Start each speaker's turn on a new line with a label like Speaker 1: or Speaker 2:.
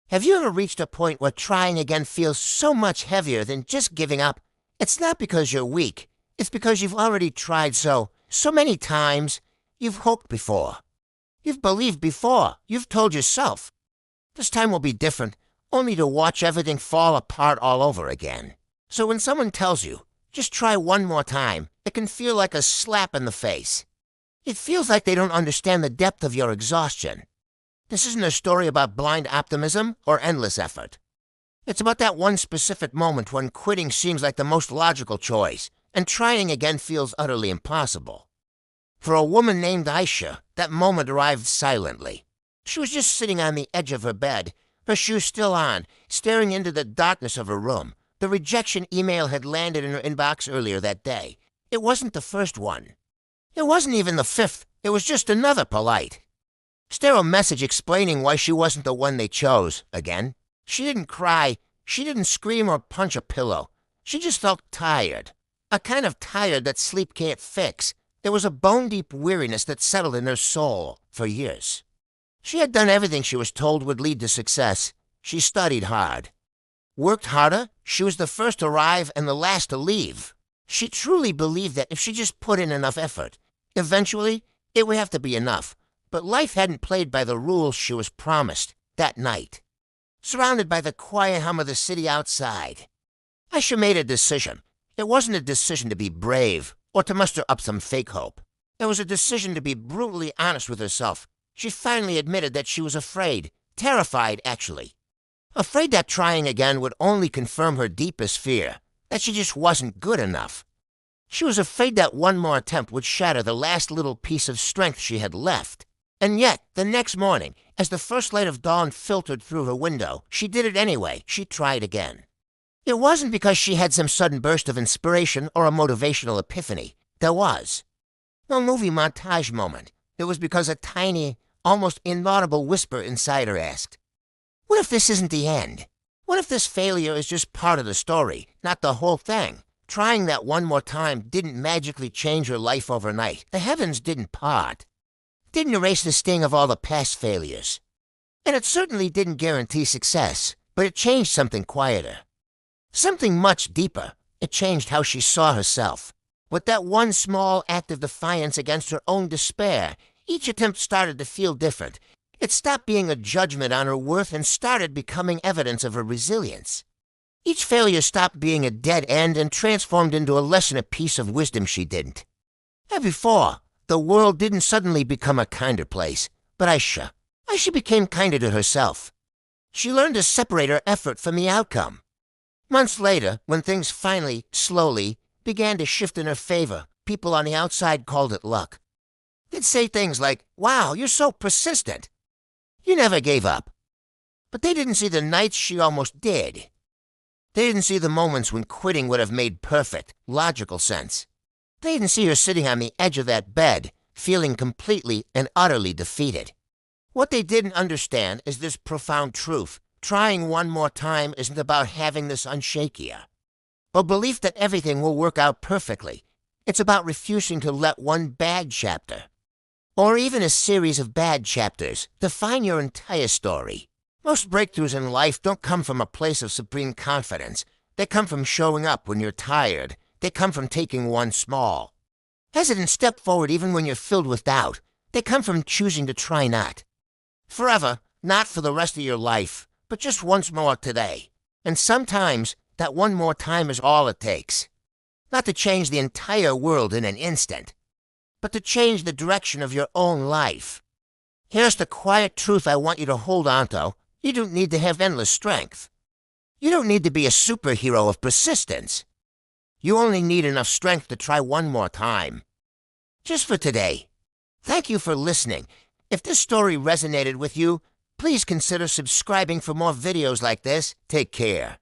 Speaker 1: Have you ever reached a point where trying again feels so much heavier than just giving up? It's not because you're weak. It's because you've already tried so many times. You've hoped before. You've believed before. You've told yourself. This time will be different, only to watch everything fall apart all over again. So when someone tells you, just try one more time, it can feel like a slap in the face. It feels like they don't understand the depth of your exhaustion. This isn't a story about blind optimism or endless effort. It's about that one specific moment when quitting seems like the most logical choice, and trying again feels utterly impossible. For a woman named Aisha, that moment arrived silently. She was just sitting on the edge of her bed, her shoes still on, staring into the darkness of her room. The rejection email had landed in her inbox earlier that day. It wasn't the first one. It wasn't even the fifth. It was just another polite, sterile message explaining why she wasn't the one they chose, again. She didn't cry. She didn't scream or punch a pillow. She just felt tired. A kind of tired that sleep can't fix. There was a bone-deep weariness that settled in her soul for years. She had done everything she was told would lead to success. She studied hard. Worked harder. She was the first to arrive and the last to leave. She truly believed that if she just put in enough effort, eventually it would have to be enough. But life hadn't played by the rules she was promised that night. Surrounded by the quiet hum of the city outside, Aisha made a decision. It wasn't a decision to be brave or to muster up some fake hope. It was a decision to be brutally honest with herself. She finally admitted that she was afraid, terrified actually. Afraid that trying again would only confirm her deepest fear, that she just wasn't good enough. She was afraid that one more attempt would shatter the last little piece of strength she had left. And yet, the next morning, as the first light of dawn filtered through her window, she did it anyway. She tried again. It wasn't because she had some sudden burst of inspiration or a motivational epiphany. There was no movie montage moment. It was because a tiny, almost inaudible whisper inside her asked, "What if this isn't the end? What if this failure is just part of the story, not the whole thing?" Trying that one more time didn't magically change her life overnight. The heavens didn't part. Didn't erase the sting of all the past failures. And it certainly didn't guarantee success, but it changed something quieter. Something much deeper. It changed how she saw herself. With that one small act of defiance against her own despair, each attempt started to feel different. It stopped being a judgment on her worth and started becoming evidence of her resilience. Each failure stopped being a dead end and transformed into a lesson, a piece of wisdom she didn't. And before, the world didn't suddenly become a kinder place, but Aisha became kinder to herself. She learned to separate her effort from the outcome. Months later, when things finally, slowly, began to shift in her favor, people on the outside called it luck. They'd say things like, "Wow, you're so persistent. You never gave up." But they didn't see the nights she almost did. They didn't see the moments when quitting would have made perfect, logical sense. They didn't see her sitting on the edge of that bed, feeling completely and utterly defeated. What they didn't understand is this profound truth. Trying one more time isn't about having this unshakier, or belief that everything will work out perfectly. It's about refusing to let one bad chapter, or even a series of bad chapters, define your entire story. Most breakthroughs in life don't come from a place of supreme confidence. They come from showing up when you're tired. They come from taking one small, hesitant step forward even when you're filled with doubt. They come from choosing to try not. Forever, not for the rest of your life, but just once more today. And sometimes, that one more time is all it takes. Not to change the entire world in an instant, but to change the direction of your own life. Here's the quiet truth I want you to hold on to. You don't need to have endless strength. You don't need to be a superhero of persistence. You only need enough strength to try one more time. Just for today. Thank you for listening. If this story resonated with you, please consider subscribing for more videos like this. Take care.